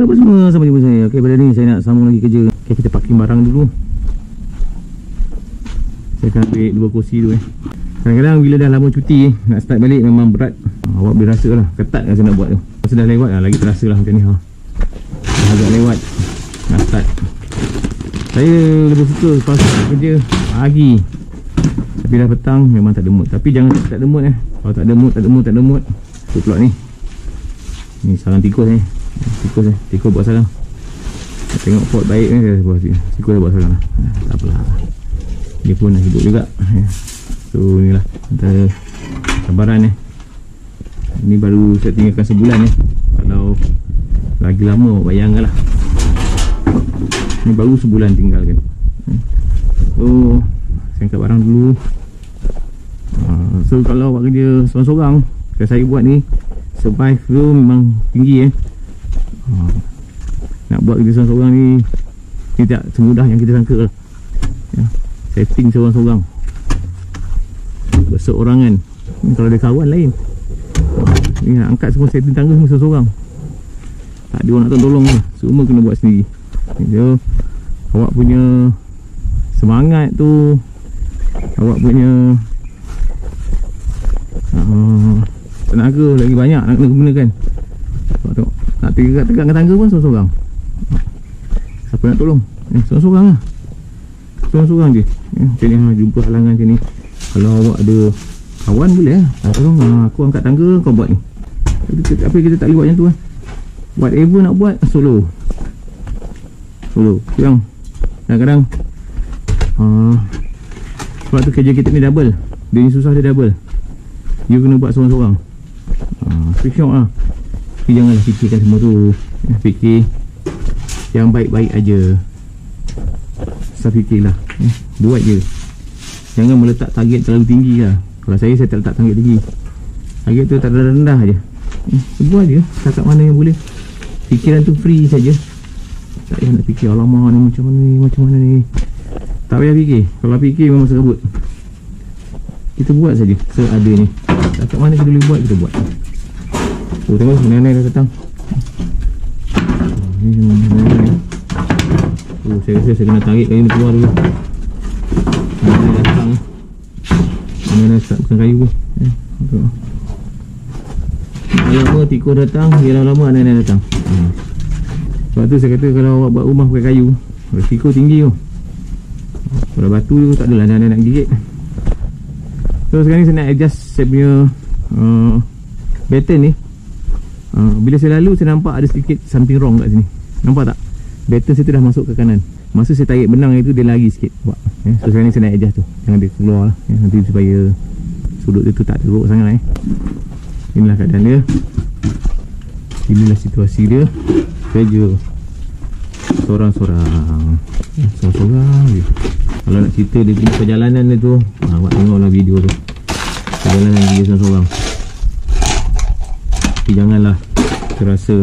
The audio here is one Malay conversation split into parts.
apa semua, sama jumpa saya. Okey, pada ni saya nak sambung lagi kerja. Okey, kita parking barang dulu. Saya akan ambil 2 kursi tu Kadang-kadang bila dah lama cuti nak start balik memang berat. Awak boleh rasa lah, ketat kan saya nak buat tu. Masa dah lewat lagi terasa lah macam ni dah agak lewat nak start. Saya lebih suka lepas kerja pagi, tapi dah petang memang tak ada mood. Tapi jangan tak ada mood Kalau tak ada mood tu pula ni sarang tikus tikus buat sarang. Tengok pot baik tikus dah buat sarang tak apalah, dia pun nak hidup juga. So inilah antara cabaran Ini baru saya tinggalkan sebulan Kalau lagi lama bayangkanlah. Ini baru sebulan tinggalkan. So saya angkat barang dulu. So kalau awak kerja seorang-seorang, kalau saya buat ni survive tu memang tinggi Nak buat kerja seorang-seorang ni tidak semudah yang kita sangka lah. Setting seorang-seorang, berseorangan. Kalau ada kawan lain ni nak angkat semua setting tangga semua seorang-seorang, tak ada orang nak tolong lah. Semua kena buat sendiri. So awak punya semangat tu, awak punya tenaga lagi banyak nak kena gunakan. Tengok, nak tegakkan tangga pun seorang-seorang. Siapa nak tolong? Seorang-seorang lah. Seorang-seorang je. Macam ni jumpa halangan macam ni. Kalau awak ada kawan boleh tolong aku angkat tangga, kau buat ni. Tapi kita tak boleh buat macam tu Whatever nak buat solo. Yang kadang-kadang sebab tu kerja kita ni double. Dia ni susah, dia double. You kena buat seorang-seorang. Syok lah. Tapi janganlah fikirkan semua tu. Fikir yang baik-baik aja. Saya fikirlah, buat je. Jangan meletak target terlalu tinggi lah. Kalau saya tak letak target tinggi. Target tu tak rendah je. Buat je setakat mana yang boleh. Fikiran tu free saja. Tak payah nak fikir alamak ni macam mana ni. Tak payah fikir. Kalau fikir memang serabut. Kita buat saja seadanya. Setakat mana kita boleh buat, kita buat. Tengok nenek dah datang. Ni nenek. Saya rasa saya kena tarik kayu ni keluar dulu. Nenek datang. Nenek start pesan kayu pun. Lama tikus datang, biarlah lama nenek datang. Sebab tu saya kata kalau awak buat rumah pakai kayu, risiko tinggi tu. Kalau batu tu tak adalah nenek nak gigit. So sekarang ni saya nak adjust saya punya pattern ni. Bila saya lalu saya nampak ada sedikit something wrong kat sini. Nampak tak? Pattern saya tu dah masuk ke kanan. Masa saya tarik benang itu dia lari sikit. So sekarang ni saya nak adjust tu. Jangan dia keluar lah. Nanti supaya sudut dia tu tak teruk sangat Inilah keadaan dia. Inilah situasi dia. Kerja Seorang-seorang je. Kalau nak cerita dia punya perjalanan dia tu, awak tengoklah video tu. Perjalanan dia seorang-seorang. Tapi janganlah terasa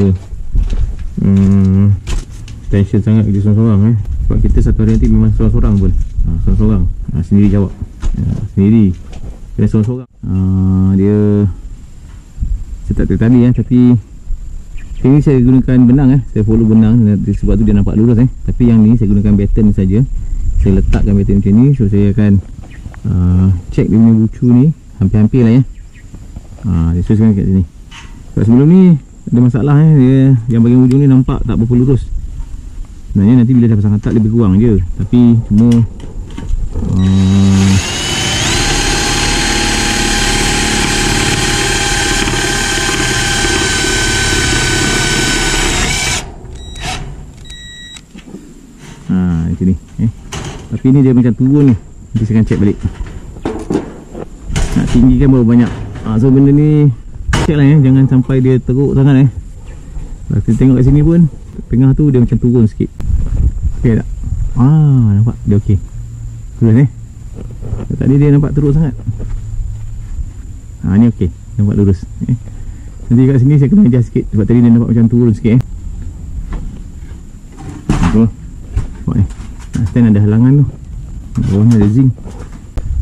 tension sangat kerja seorang-seorang Sebab kita satu hari nanti memang seorang-seorang pun. Seorang-seorang sendiri jawab. Sendiri. Kena seorang-seorang. Dia saya tak tahu tadi tapi ini saya gunakan benang saya follow benang sebab tu dia nampak lurus tapi yang ni saya gunakan pattern saja. Saya letakkan pattern macam ni. So saya akan check dia punya bucu ni hampir-hampir lah dia sesuaikan kat sini. Sebab sebelum ni ada masalah dia yang bahagian hujung ni nampak tak berapa lurus. Sebenarnya nanti bila dah pasang atas dia berkurang je. Tapi cuma macam ni tapi ni dia macam turun ni. Nanti saya akan check balik nak tinggikan berapa banyak. So benda ni check lah jangan sampai dia teruk sangat Kalau kita tengok kat sini pun tengah tu dia macam turun sikit. Ok tak? Nampak dia ok. Turun tadi dia nampak teruk sangat. Ni ok, nampak lurus. Nanti kat sini saya kena adjust sikit sebab tadi dia nampak macam turun sikit Nampak stand ada halangan tu. Bawahnya ada zinc.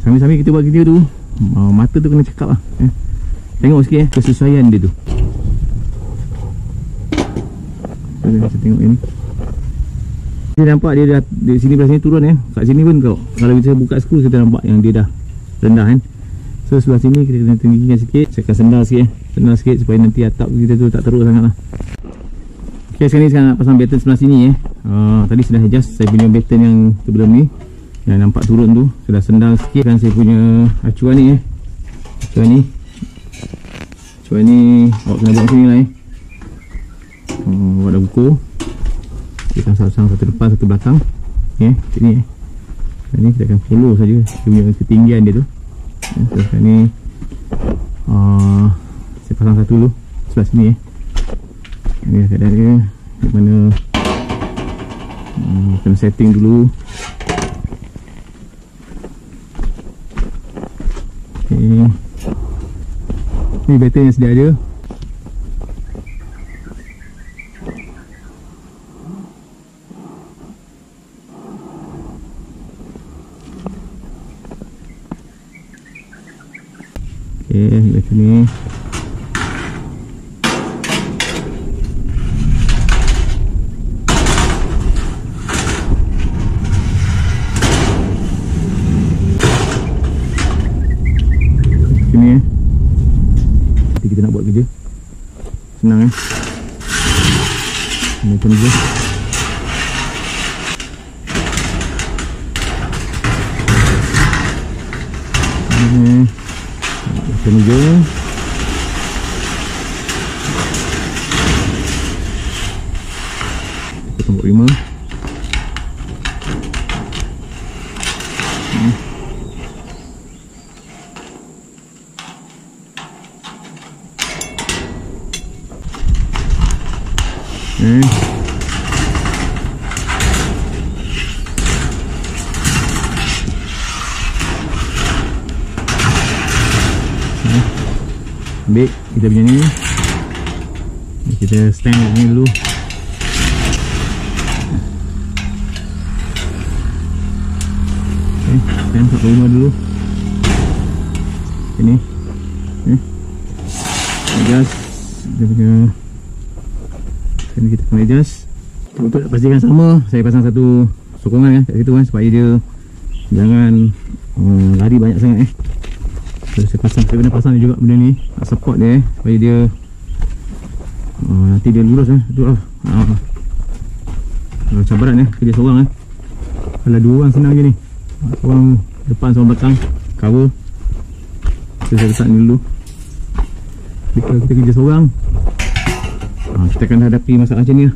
Sambil-sambil kita buat kerja tu mata tu kena cekap lah Tengok sikit kesesuaian dia tu. Kita tengok ini. Saya nampak dia dah di sini belah sini turun kat sini pun kalau kita buka skru kita nampak yang dia dah rendah kan. So sebelah sini kita kena tinggikan sikit. Saya akan sendal sikit sendal sikit supaya nanti atap kita tu tak teruk sangat lah. Ok, sekarang nak pasang batten sebelah sini tadi sudah adjust saya punya batten yang sebelum ni yang nampak turun tu. Sudah sendal sikit kan saya punya acuan ni acuan ni awak kena buat sini lah awak dah ukur. Kita pasang satu depan satu belakang sini ni kita akan follow saja dia punya ketinggian dia tu. So sekarang ni saya pasang satu dulu sebelah sini ni keadaan dia di mana kena setting dulu. Ni batten yang sedia ada. Dari sini nanti kita nak buat kerja senang macam ni je. Macam ni je. Kita tombok 5. Ambil kita punya ni, kita stand ni dulu. Stand 45 dulu. Ini adjust dia punya. Sekarang kita akan adjust. Untuk pastikan sama, saya pasang satu sokongan kat situ supaya dia jangan lari banyak sangat So, saya kena pasang dia juga benda ni nak support dia supaya dia nanti dia lurus betul lah. Cabaran kerja seorang kalau dua orang senang je ni, seorang depan seorang belakang cover. So, saya letak ni dulu. Jadi, kalau kita kerja seorang kita akan hadapi masalah macam ni lah.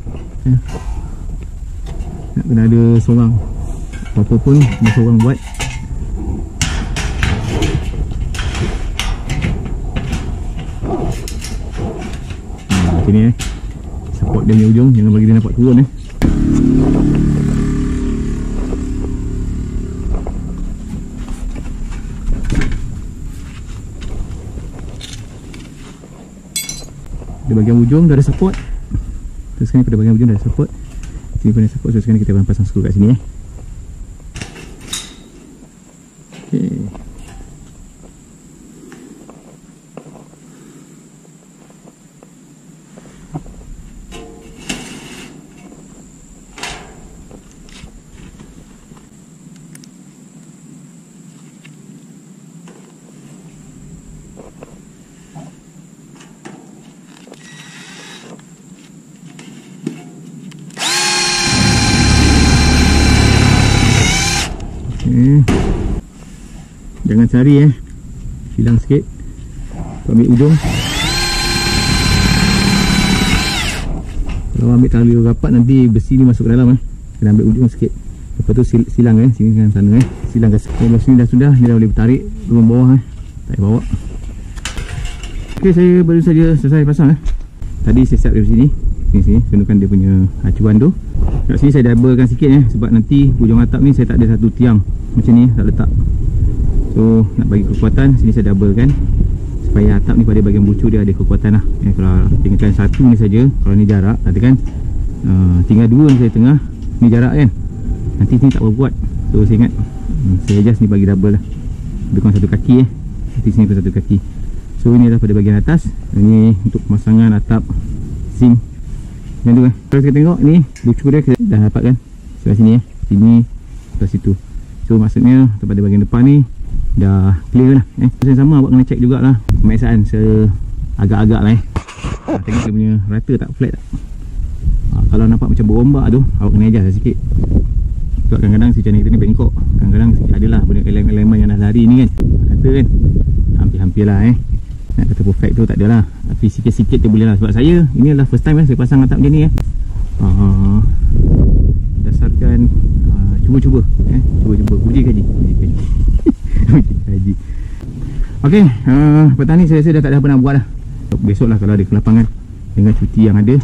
Nak kena ada seorang, apa pun kena seorang buat. Macam ni support dia punya ujung, jangan bagi dia nampak turun Di bahagian ujung dah ada support. Terus sekarang pada bahagian ujung dah ada support. Sini pun ada support. So sekarang kita akan pasang skru kat sini Okay. Jangan cari hilang sikit. Ambil ujung. Kalau ambil terlalu rapat nanti besi ni masuk ke dalam Kena ambil ujung sikit. Lepas tu silang sini kan sana silang kat sini dah sudah. Ni dah boleh bertarik turun bawah tak payah bawa. Ok, saya baru saja selesai pasang Tadi saya siap dari sini. Sini gunakan dia punya acuan tu. Kat sini saya doublekan sikit sebab nanti hujung atap ni saya tak ada satu tiang macam ni tak letak. So nak bagi kekuatan, sini saya doublekan supaya atap ni pada bahagian bucu dia ada kekuatan lah. Kalau tinggalkan satu ni saja, kalau ni jarak tadi kan tinggal dua ni saya tengah, ni jarak kan, nanti sini tak berbuat. So saya ingat saya adjust ni bagi double lah, lebih kurang satu kaki nanti sini pun satu kaki. So ini adalah pada bahagian atas. Ini untuk pemasangan atap zinc Macam tu Kalau kita tengok ni bucu dia kita dah dapat kan sebelah sini sini, sebelah situ. So maksudnya pada bahagian depan ni dah clear lah Yang sama awak kena check jugalah pemeriksaan agak-agak lah tengok dia punya rata tak, flat tak. Kalau nampak macam berombak tu awak kena adjust sikit. Sebab kadang-kadang si channel kita ni bengkok, kadang-kadang adalah benda elemen-elemen yang dah lari ni kan, kata kan hampir-hampir lah nak kata perfect tu tak adalah, tapi sikit-sikit dia boleh lah. Sebab saya ni adalah first time saya pasang atap macam ni dasarkan cuba-cuba cuba-cuba uji kaji Okey, petang ni saya rasa dah tak ada apa nak buat dah. Besok lah kalau ada kelapangan dengan cuti yang ada,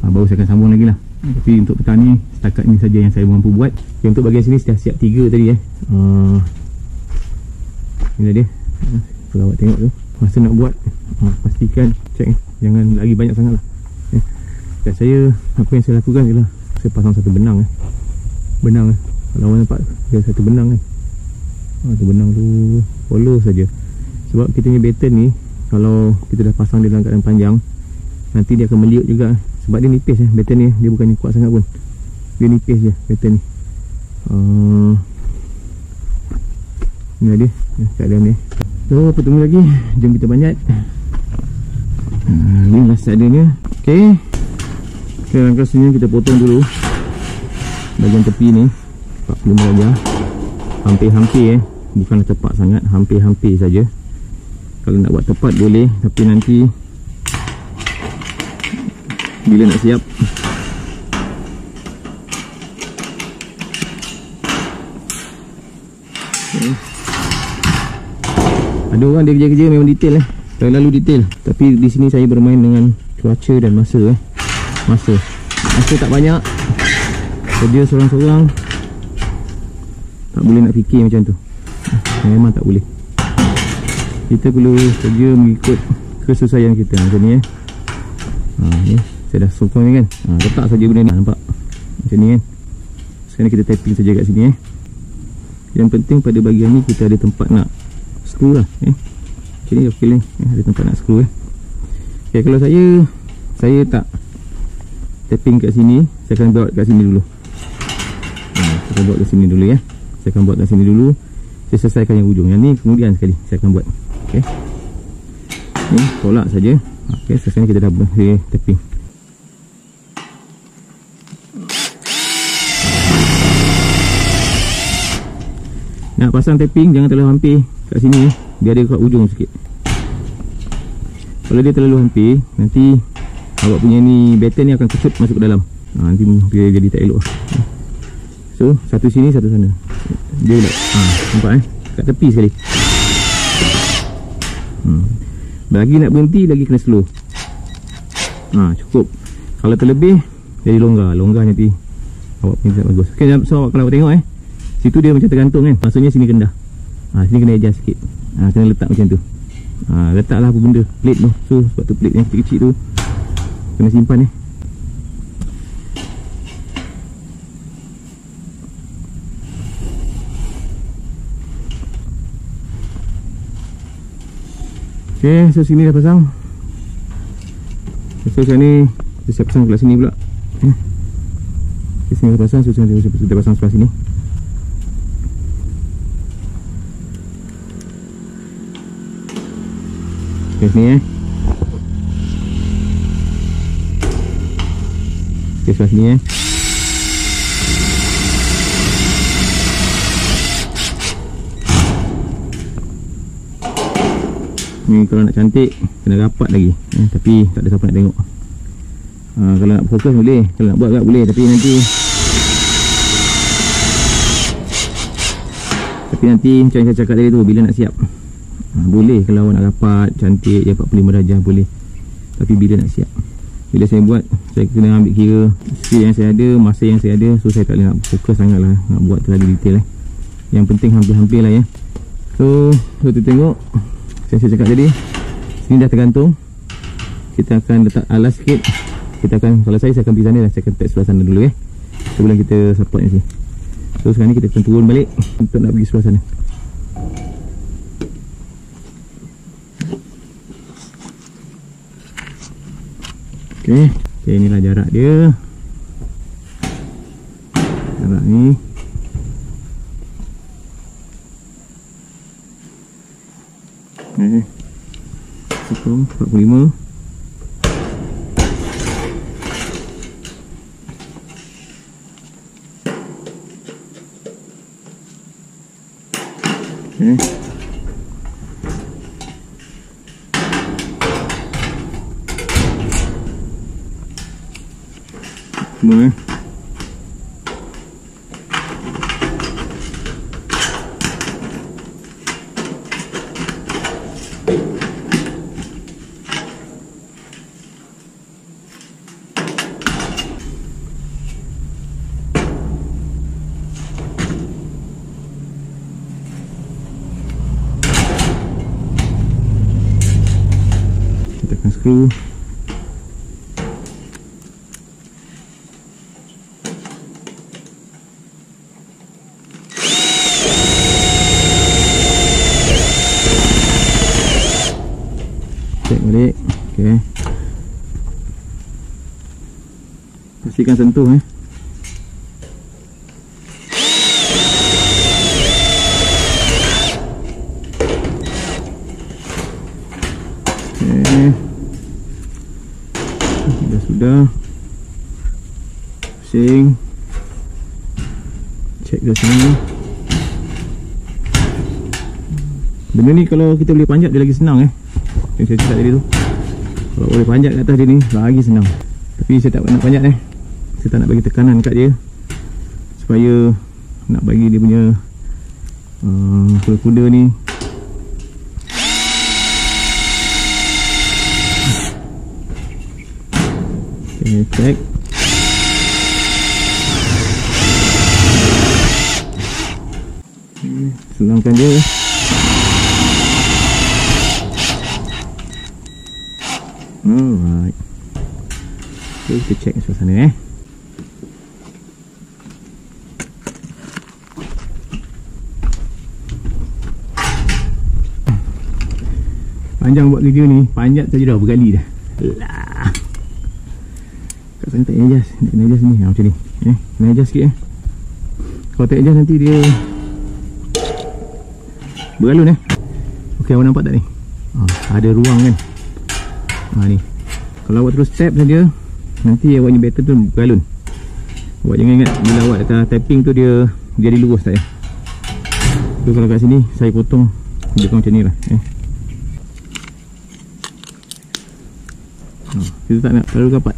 baru saya akan sambung lagi lah. Tapi untuk petang ni setakat ni saja yang saya mampu buat. Okay, untuk bahagian sini dah siap 3 tadi Inilah dia. Kalau awak tengok tu masa nak buat, pastikan check jangan lagi banyak sangat lah. Dan saya, apa yang saya lakukan ialah saya pasang satu benang kalau awak nampak dia satu benang tu benang tu follow saja. Sebab kita punya batten ni kalau kita dah pasang dia dalam keadaan panjang, nanti dia akan meliuk juga. Sebab dia nipis batten ni, dia bukannya kuat sangat pun, dia nipis je batten ni. Ni dia keadaan ni. So apa tunggu lagi, jom kita banyak. Ni lah seadanya. Okay, langkah sini kita potong dulu bahagian tepi ni 45 darjah, hampir-hampir bukanlah tepat sangat, hampir-hampir saja. Kalau nak buat tepat boleh, tapi nanti bila nak siap ada orang dia kerja-kerja memang detail terlalu detail. Tapi di sini saya bermain dengan cuaca dan masa masa tak banyak, kerja seorang-seorang tak boleh nak fikir macam tu, memang tak boleh. Kita perlu kerja mengikut kesesuaian kita macam ni ni saya dah sokong ni kan, letak saja benda ni, nampak macam ni kan. Sekarang kita tapping saja kat sini Yang penting pada bahagian ni kita ada tempat nak screw lah macam ni okey lah, ada tempat nak screw okay, kalau saya tak tapping kat sini, saya akan buat kat sini dulu. Saya akan buat kat sini dulu saya akan buat kat sini dulu, saya selesaikan yang ujung. Yang ni kemudian sekali saya akan buat. Okey, ni tolak saja. Okey, sekarang kita dah tapping. Nak pasang tapping jangan terlalu hampir kat sini biar dia kat ujung sikit. Kalau dia terlalu hampir, nanti awak punya ni batten ni akan kecut masuk ke dalam. Nanti dia jadi tak elok. So satu sini satu sana. Dia pula nampak kat tepi sekali. Lagi nak berhenti lagi kena slow. Cukup. Kalau terlebih jadi longgar nanti awak punya tak bagus. Okay, so awak, kalau awak tengok situ dia macam tergantung kan. Maksudnya sini rendah. Sini kena adjust sikit. Kena letak macam tu. Letaklah apa benda, plate tu. So sebab tu plate yang kecil-kecil tu kena simpan Okay, so sini dah pasang. So sekarang ni kita siap pasang sebelah sini pula. Okay, sini dah pasang. So sekarang kita pasang sebelah sini. Okay, sini okay, sebelah sini ni kalau nak cantik kena rapat lagi tapi tak ada siapa nak tengok. Kalau nak fokus boleh, kalau nak buat tak boleh, tapi nanti macam yang saya cakap tadi tu, bila nak siap boleh. Kalau awak nak rapat cantik je 45 darjah boleh, tapi bila nak siap, bila saya buat saya kena ambil kira skill yang saya ada, masa yang saya ada. So saya tak boleh nak fokus sangat lah, nak buat terlalu detail Yang penting hampir-hampir lah So kita tengok saya cakap tadi, sini dah tergantung. Kita akan letak alas sikit. Kita akan, kalau saya akan pergi sana dan saya akan tap sebelah sana dulu sebelum kita support ni. So sekarang ni kita akan turun balik untuk nak pergi sebelah sana. Okay, Okay, inilah jarak dia. Jarak ni. Okay. 45. Okay. Semua tekan skru. Cek balik. Okey. Pastikan sentuh Sudah pusing. Cek ke sini. Benda ni kalau kita boleh panjat dia lagi senang yang saya cakap tadi tu. Kalau boleh panjat kat atas dia ni lagi senang. Tapi saya tak nak panjat saya tak nak bagi tekanan kat dia, supaya nak bagi dia punya kuda-kuda ni cek. Senangkan dia. Alright. Okay, kita cek suasana Panjang buat kerja ni, panjat saja dah berkali dah. Alah. Kat sana tak adjust. Nak kena adjust ni. Macam ni. Kena adjust sikit Kalau tak adjust nanti dia bergalun Okey, awak nampak tak ni? Ada ruang kan? Ni. Kalau awak terus tap saja, nanti awaknya battle tu bergalun. Awak jangan ingat bila awak tapping tu dia jadi lurus tak tu. Kalau kat sini saya potong dia macam ni lah. Kita tak nak terlalu rapat.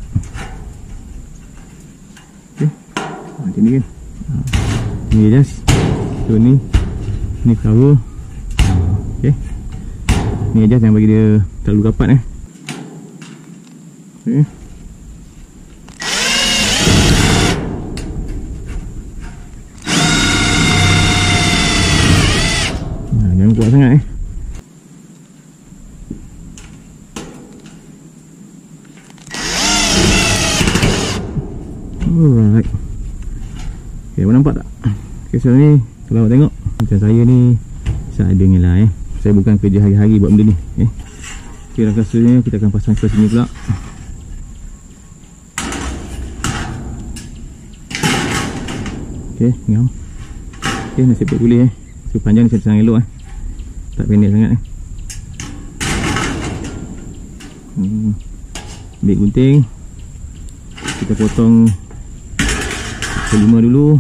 Macam ni kan. Ni adjust. So ni cover. Okay. Ni adjust yang bagi dia terlalu rapat Okay. Jangan kuat sangat Alright. Okay, awak nampak tak? Okay, so ni kalau awak tengok macam saya ni seadanya lah Saya bukan kerja hari-hari buat benda ni Okay, rasanya kita akan pasang sebelah sini pula. Okay, ngam. Okay, nasib baik boleh So panjang ni saya pasang elok tak pendek sangat Ambil gunting, kita potong kelima dulu.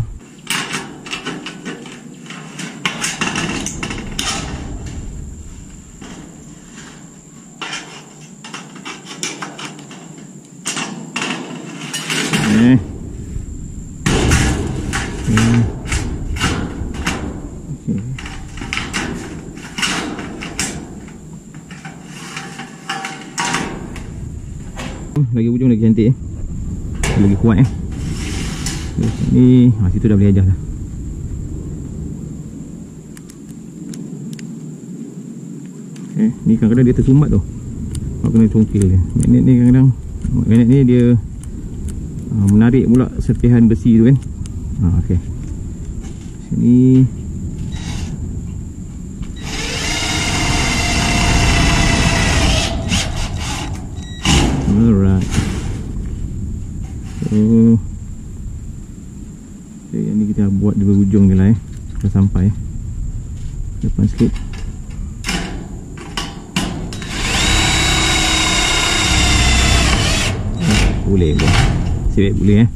Lagi ujung lagi cantik lagi kuat ni situ dah boleh adjust dah. Ni kadang-kadang dia tersumbat tu, awak kena congkil dia. Magnet ni kadang-kadang magnet ni dia menarik pula serpihan besi tu kan. Okey, sini alright. Kita buat di hujung je lah dah sampai depan sikit. Boleh boleh. Sibik boleh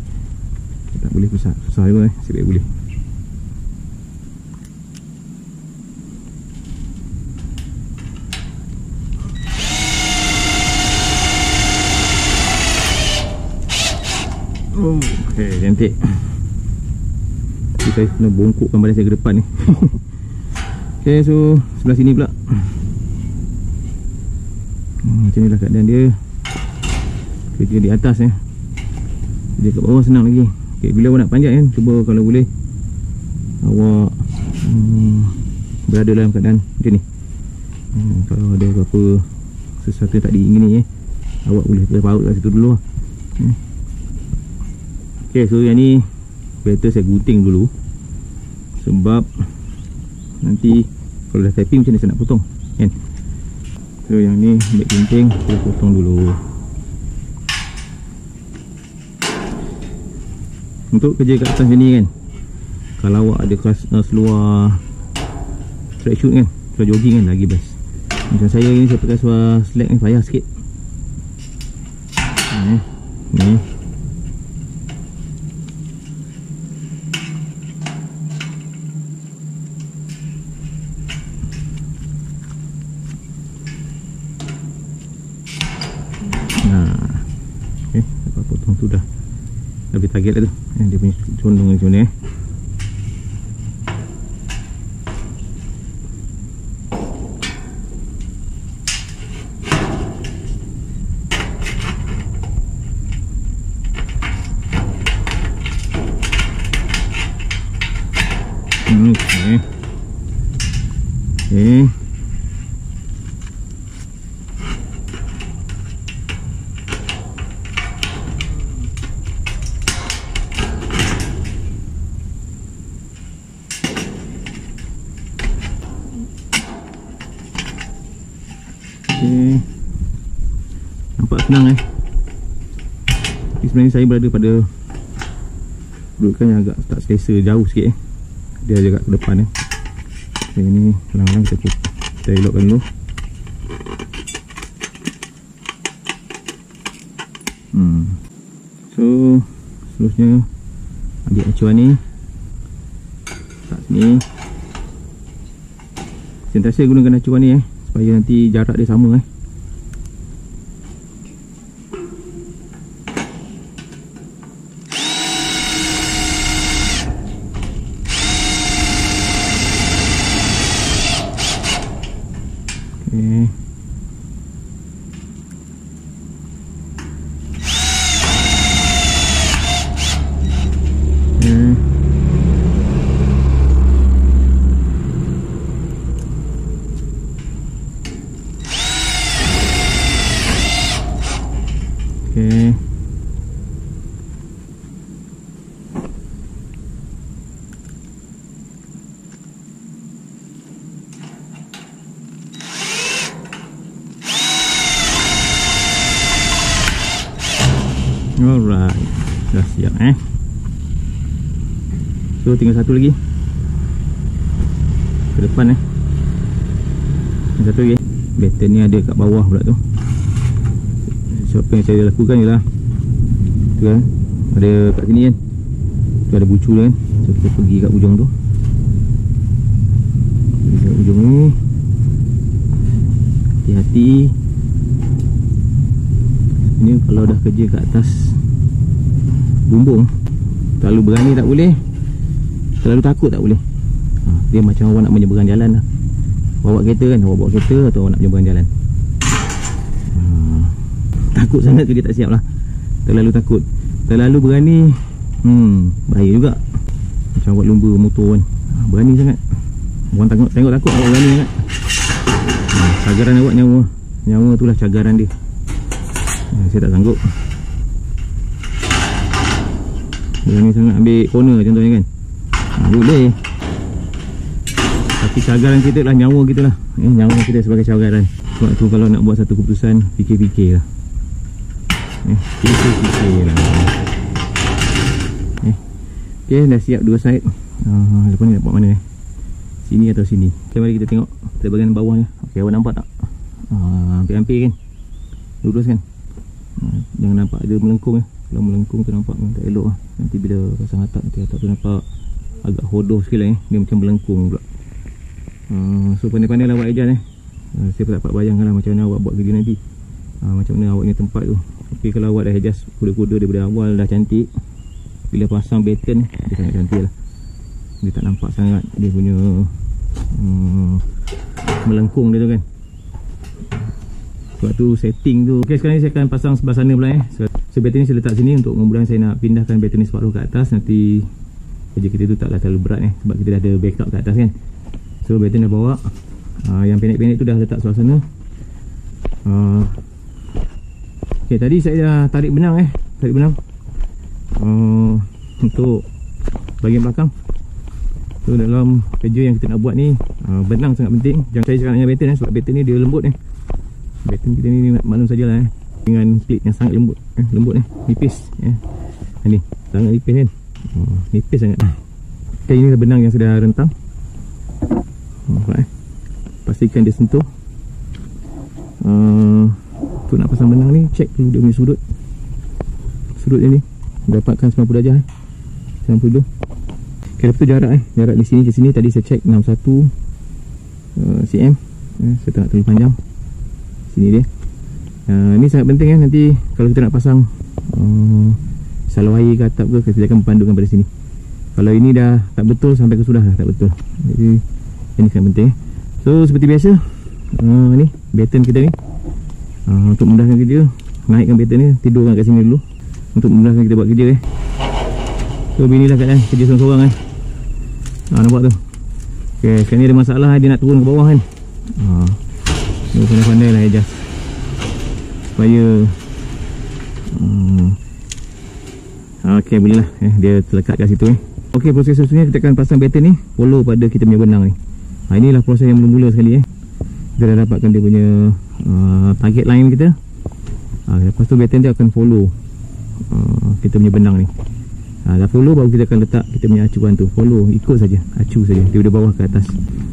tak boleh susah juga sibik boleh. Okay, cantik. Saya kena bongkokkan badan saya ke depan ni. Okay, so sebelah sini pula. Macam ni lah keadaan dia. Kerja di atas kerja kat bawah senang lagi. Okay, bila awak nak panjat kan, cuba kalau boleh awak berada dalam keadaan macam ni. Kalau ada apa-apa sesuatu yang tak diingini awak boleh terpaut kat situ dulu lah. Okay, so yang ni better saya gunting dulu, sebab nanti kalau dah tapping macam ni saya nak potong kan. So yang ni ambil gunting, saya potong dulu. Untuk kerja kat atas macam ni kan, kalau awak ada seluar tracksuit kan, seluar jogging kan, lagi best. Macam saya ni, saya pakai seluar slack ni, payah sikit. Ni potong tu dah habis target dah tu. Dia punya condong macam ni Okay. Nampak senang tapi sebenarnya saya berada pada dudukan yang agak tak selesa, jauh sikit dia jaga ke depan okay, ini pelan-pelan kita elokkan dulu. So seterusnya ambil acuan ni, letak sini. Sentiasa gunakan acuan ni supaya nanti jarak dia sama Okay. Okay. Alright, dah siap So tinggal satu lagi ke depan satu lagi. Batten ni ada kat bawah pula tu. So apa yang saya lakukan ialah tu ada kat sini kan, tu ada bucu kan. So kita pergi kat ujung tu, kat ujung ni. Hati-hati ini kalau dah kerja kat atas bumbung, terlalu berani tak boleh, terlalu takut tak boleh. Dia macam awak nak menyeberang jalan lah. Bawa kereta kan, awak bawa kereta atau awak nak menyeberang jalan. Takut sangat tu dia tak siap lah. Terlalu takut, terlalu berani, bahaya juga. Macam awak lumba motor kan, berani sangat. Orang tengok takut awak berani sangat. Cagaran awak nyawa tu lah cagaran dia. Saya tak sanggup. Berani sangat ambil corner contohnya kan, boleh. Tapi cagaran kita lah, nyawa kita lah. Nyawa kita sebagai cagaran. Sebab tu kalau nak buat satu keputusan, fikir-fikir lah. Fikir-fikir lah. Okay, dah siap dua side. Lepas ni nak buat mana sini atau sini? Okay, mari kita tengok dari bahagian bawah ni. Okay, awak nampak tak? Hampir-hampir kan? Lurus kan? Jangan nampak ada melengkung Kalau melengkung tu nampak tak elok lah. Nanti bila pasang atap, nanti atap tu nampak agak hodoh sikit lah Dia macam melengkung pula. So pandai-pandai lah awak Ejaz saya tak dapat bayangkan lah macam mana awak buat kerja nanti. Macam mana awak punya tempat tu. Tapi kalau awak dah adjust kuda-kuda daripada awal dah cantik, bila pasang batten dia sangat cantik lah. Dia tak nampak sangat dia punya melengkung dia tu kan. Sebab tu setting tu. Ok, sekarang ni saya akan pasang sebelah sana pula So batten ni saya letak sini untuk kemudian saya nak pindahkan batten ni separuh ke atas. Nanti kerja kita tu taklah terlalu berat sebab kita dah ada backup kat atas kan. So batten dah bawa. Yang pendek-pendek tu dah letak sebelah sana. Ok, tadi saya dah tarik benang tarik benang untuk bahagian belakang. So dalam kerja yang kita nak buat ni, benang sangat penting. Jangan saya cakap dengan batten sebab batten ni dia lembut batten kita ni maklum sajalah dengan plate yang sangat lembut lembut nipis ni sangat nipis kan. Nipis sangat. Ok, ini benang yang sudah rentang. Pastikan dia sentuh. Tu nak pasang benang ni, check dulu dia punya sudut. Sudut dia ni dapatkan 90 darjah 92. Okay, lepas tu jarak di sini ke sini tadi saya check 61 cm. Saya tak nak terlalu panjang. Sini dia. Ni sangat penting nanti kalau kita nak pasang saluar air ke atap ke, kita akan berpandukan pada sini. Kalau ini dah tak betul sampai ke sudah dah tak betul. Jadi ini sangat penting. So seperti biasa, ni batten kita ni. Untuk memudahkan kerja, naikkan batten ni, tidurkan kat sini dulu untuk memudahkan kita buat kerja So beginilah keadaan kerja seorang-seorang nampak tu. Okay, sekarang ni ada masalah dia nak turun ke bawah kan. Dia pandai-pandai lah Ejaz supaya ok, boleh lah dia terlekat kat situ Ok, proses seterusnya kita akan pasang batten ni follow pada kita punya benang ni. Inilah proses yang mula-mula sekali kita dah dapatkan dia punya target line kita. Lepas tu batten dia akan follow kita punya benang ni. Dah follow baru kita akan letak kita punya acuan tu. Follow, ikut saja, acu saja daripada bawah ke atas.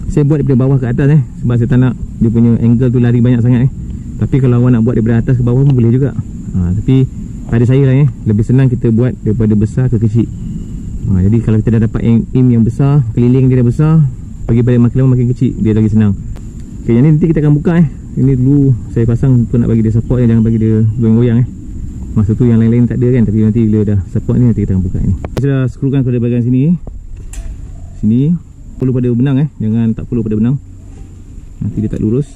Saya buat daripada bawah ke atas sebab saya tak nak dia punya angle tu lari banyak sangat Tapi kalau awak nak buat daripada atas ke bawah pun boleh juga. Tapi pada saya lah lebih senang kita buat daripada besar ke kecil. Jadi kalau kita dah dapat aim yang besar, keliling dia dah besar, bagi pada makin lama makin kecil, dia lagi senang. Ok, yang ni nanti kita akan buka Ini dulu saya pasang untuk nak bagi dia support jangan bagi dia goyang-goyang Masa tu yang lain-lain tak ada kan. Tapi nanti bila dah support ni, nanti kita akan buka ni. Saya dah skrukan pada bahagian sini. Sini follow pada benang jangan tak follow pada benang. Nanti dia tak lurus.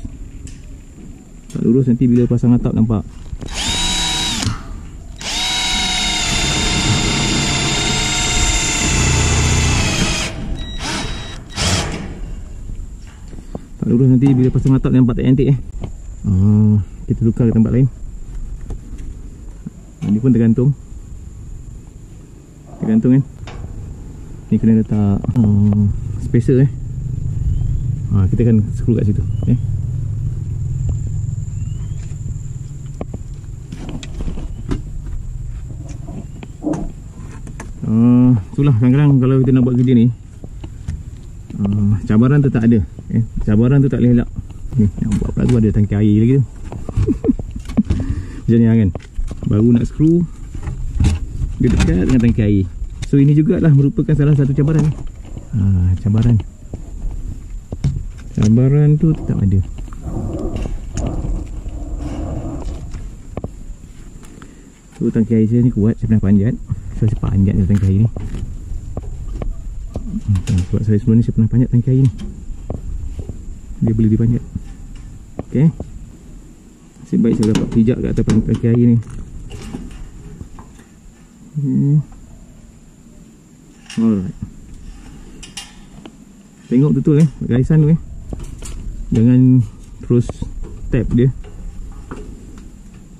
Tak lurus nanti bila pasang atap nampak. Tak lurus nanti bila pasang atap nampak tak cantik kita tukar ke tempat lain. Ni pun tergantung kan. Ni kena letak spacer kita akan screw kat situ itulah kadang-kadang kalau kita nak buat kerja ni cabaran tu tak ada cabaran tu tak boleh elak. Ni yang buat pula tu ada tangki air lagi tu macam ni kan. Baru nak skru dia dekat dengan tangki air. So ini jugalah merupakan salah satu cabaran cabaran tu tetap ada. So tangki air saya ni kuat. Saya pernah panjat. So saya panjat ni tangki air ni sebab saya sebelum ni saya pernah panjat tangki air ni. Dia boleh dipanjat. Ok, nasib baik saya dapat pijak kat atas tangki air ni. Alright, tengok betul garisan tu jangan terus tap dia.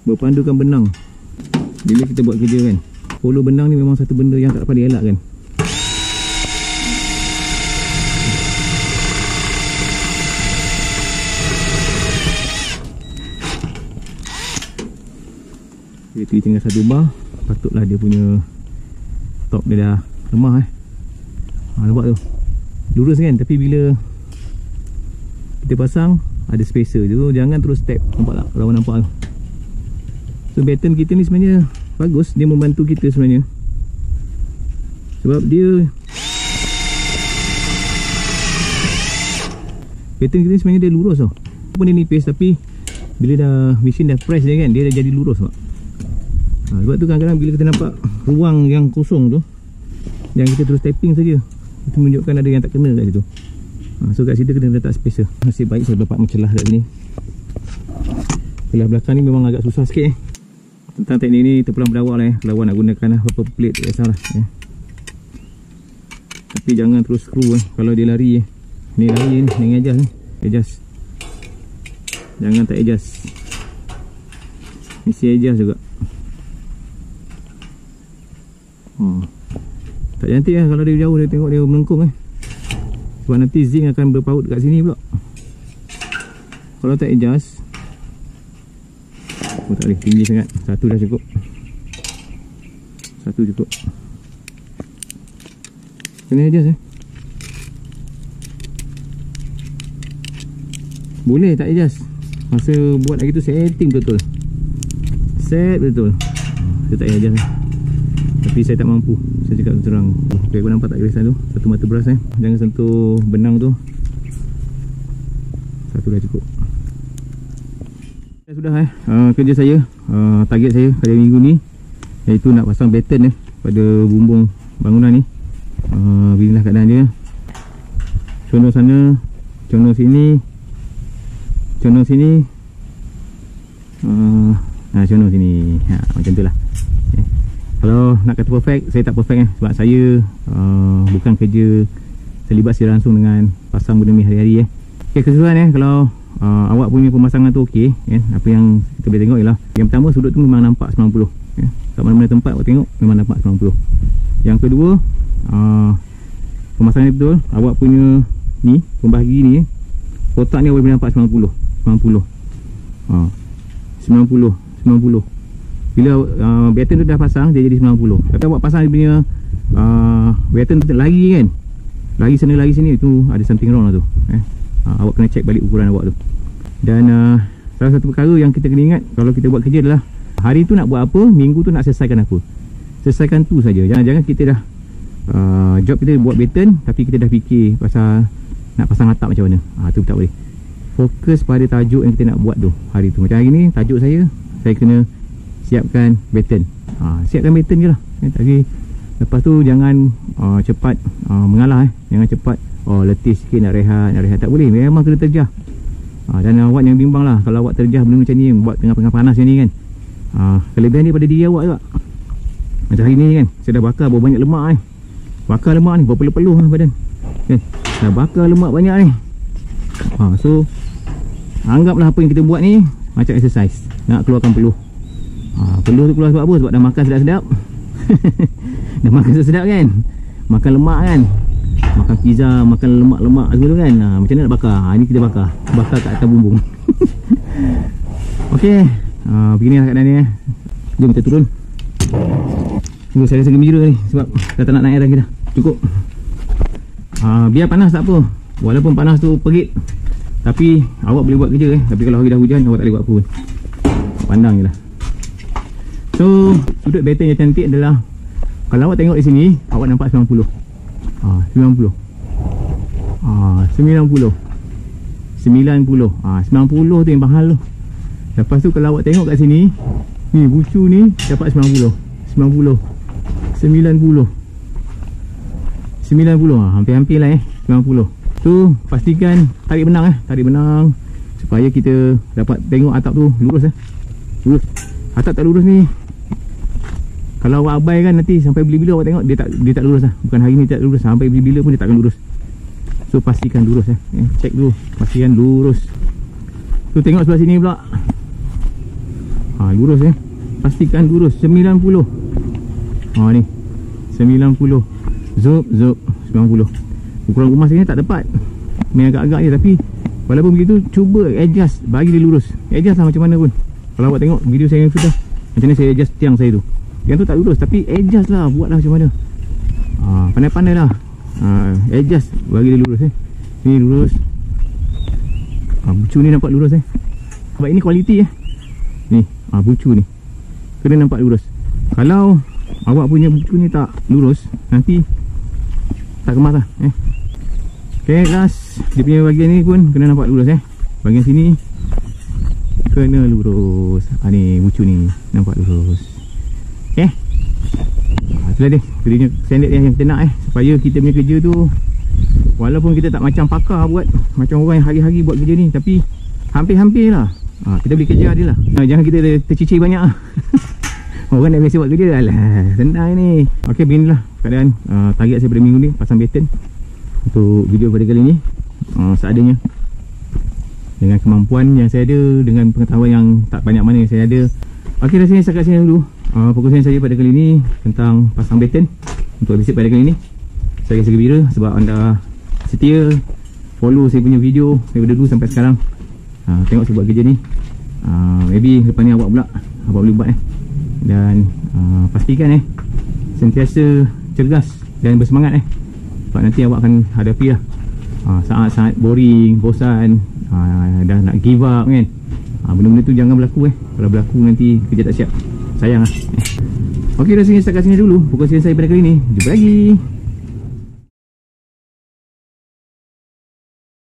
Berpandukan benang bila kita buat kerja kan. Follow benang ni memang satu benda yang tak dapat dielakkan. Dia tinggal satu bar, patutlah dia punya top dia dah lemah nampak tu lurus kan, tapi bila kita pasang ada spacer je, jangan terus step. Nampak tak? Korang nampak tu. So batten kita ni sebenarnya bagus, dia membantu kita sebenarnya, sebab dia batten kita ni sebenarnya dia lurus tau. Walaupun dia nipis, tapi bila dah mesin dah press dia kan, dia dah jadi lurus tau. Sebab tu kadang-kadang bila kita nampak ruang yang kosong tu, yang kita terus tapping saja, itu menunjukkan ada yang tak kena kat situ. So kat situ kena letak spacer. Nasib baik saya dapat mencelah kat sini. Belah belakang ni memang agak susah sikit tentang teknik ni terpulang berdawak lah kalau awak nak gunakan hopper plate, tak kisahlah tapi jangan terus screw kalau dia lari ni lari ni dengan adjust jangan tak adjust, mesti adjust juga. Tak cantik kalau dia jauh, dia tengok dia melengkung sebab nanti zinc akan berpaut kat sini pula. Kalau tak adjust, tak boleh tinggi sangat. Satu dah cukup. Satu cukup. Kena adjust boleh tak adjust. Masa buat lagi tu setting betul. Set betul. Saya tak adjust tapi saya tak mampu. Saya cakap terang. Okay, kau nampak tak garisan tu? Satu mata beras jangan sentuh benang tu. Satu dah cukup. Sudah kerja saya, target saya pada minggu ni iaitu nak pasang batten pada bumbung bangunan ni. Beginilah keadaan dia. Contoh sana, contoh sini, contoh sini, contoh sini. Macam tu lah. Kalau nak kata perfect, saya tak perfect sebab saya bukan kerja terlibat secara langsung dengan pasang benda ni hari-hari Okay, keseluruhan kalau awak punya pemasangan tu okey apa yang kita boleh tengok ialah yang pertama, sudut tu memang nampak 90 kat mana-mana tempat awak tengok memang nampak 90. Yang kedua, pemasangan ni betul, awak punya ni pembahagi ni kotak ni awak boleh nampak 90. Bila batten tu dah pasang, dia jadi 90. Tapi awak pasang dia punya batten tu lari kan, lari sana lari sini, tu ada something wrong lah tu. Awak kena check balik ukuran awak tu. Dan salah satu perkara yang kita kena ingat kalau kita buat kerja adalah hari tu nak buat apa, minggu tu nak selesaikan apa. Selesaikan tu saja. Jangan kita dah job kita buat batten tapi kita dah fikir pasal nak pasang atap macam mana. Tu tak boleh. Fokus pada tajuk yang kita nak buat tu hari tu. Macam hari ni tajuk saya kena siapkan batten. Siapkan batten je lah. Tapi lepas tu jangan cepat mengalah. Jangan cepat letih sikit nak rehat. Tak boleh, memang kena terjah. Dan awak yang bimbang lah kalau awak terjah benda macam ni, buat tengah-tengah panas macam ni kan. Kelebihan ni pada diri awak juga. Macam hari ni kan, saya dah bakar berapa banyak lemak ni. Bakar lemak ni berpeluh-peluh lah badan kan? Dah bakar lemak banyak ni. So anggaplah apa yang kita buat ni macam exercise, nak keluarkan peluh. Peluh tu keluar sebab apa? Sebab dah makan sedap-sedap. Dah makan sedap-sedap kan, makan lemak kan, makan pizza, makan lemak-lemak gitu kan. Macam mana nak bakar? Ini kita bakar kat atas bumbung. Okey, beginilah keadaan ni. Jom kita turun. Tunggu, saya rasa gembira ni sebab dah tak nak naik lagi dah. Cukup. Biar panas tak apa. Walaupun panas tu perit, tapi awak boleh buat kerja Tapi kalau hari dah hujan, awak tak boleh buat apa pun. Pandang je lah. So, sudut batten yang cantik adalah kalau awak tengok di sini, awak nampak 90. 90 tu yang mahal tu. Lepas tu kalau awak tengok kat sini, ni bucu ni dapat 90. Hampir-hampir lah 90. Tu pastikan tarik benang supaya kita dapat tengok atap tu lurus lurus. Atap tak lurus ni, kalau awak abaikan nanti sampai bila-bila awak tengok dia tak lurus lah. Bukan hari ni tak lurus, sampai bila-bila pun dia takkan lurus. So pastikan lurus check dulu, pastikan lurus. Tu tengok sebelah sini pula. Lurus pastikan lurus 90. Ni 90. Zup 90. Ukuran rumah sini tak tepat, main agak-agak je, tapi walaupun begitu cuba adjust, bagi dia lurus. Adjust lah macam mana pun. Kalau awak tengok video saya yang sudah, macam mana saya adjust tiang saya tu, yang tu tak lurus, tapi adjust lah, buatlah macam mana. Pandai-pandai lah adjust bagi dia lurus Ni lurus. Bucu ni nampak lurus sebab ini kualiti Ni bucu ni kena nampak lurus. Kalau awak punya bucu ni tak lurus, nanti tak kemas lah Okay, last dia punya bahagian ni pun kena nampak lurus bahagian sini kena lurus. Ni bucu ni nampak lurus. Okay, itulah dia berinya standard yang kita nak supaya kita punya kerja tu, walaupun kita tak macam pakar buat, macam orang yang hari-hari buat kerja ni, tapi hampir-hampir lah kita boleh kerja dia lah. Jangan kita tercicir banyak orang nak biasa buat kerja, alah senang ni. Ok, beginilah keadaan target saya pada minggu ni, pasang baton untuk video pada kali ni. Seadanya, dengan kemampuan yang saya ada, dengan pengetahuan yang tak banyak mana yang saya ada. Ok, rasanya setakat sini dulu fokusan saya pada kali ni tentang pasang baton untuk episode pada kali ni. Saya rasa gembira sebab anda setia follow saya punya video daripada dulu sampai sekarang. Tengok saya buat kerja ni. Maybe lepas ni awak boleh buat dan pastikan sentiasa cergas dan bersemangat sebab nanti awak akan hadapi lah saat-saat boring, bosan, dah nak give up kan. Benda-benda tu jangan berlaku kalau berlaku nanti kerja tak siap, sayang lah. Ok, rasanya setakat sini dulu fokusan saya pada kali ni. Jumpa lagi.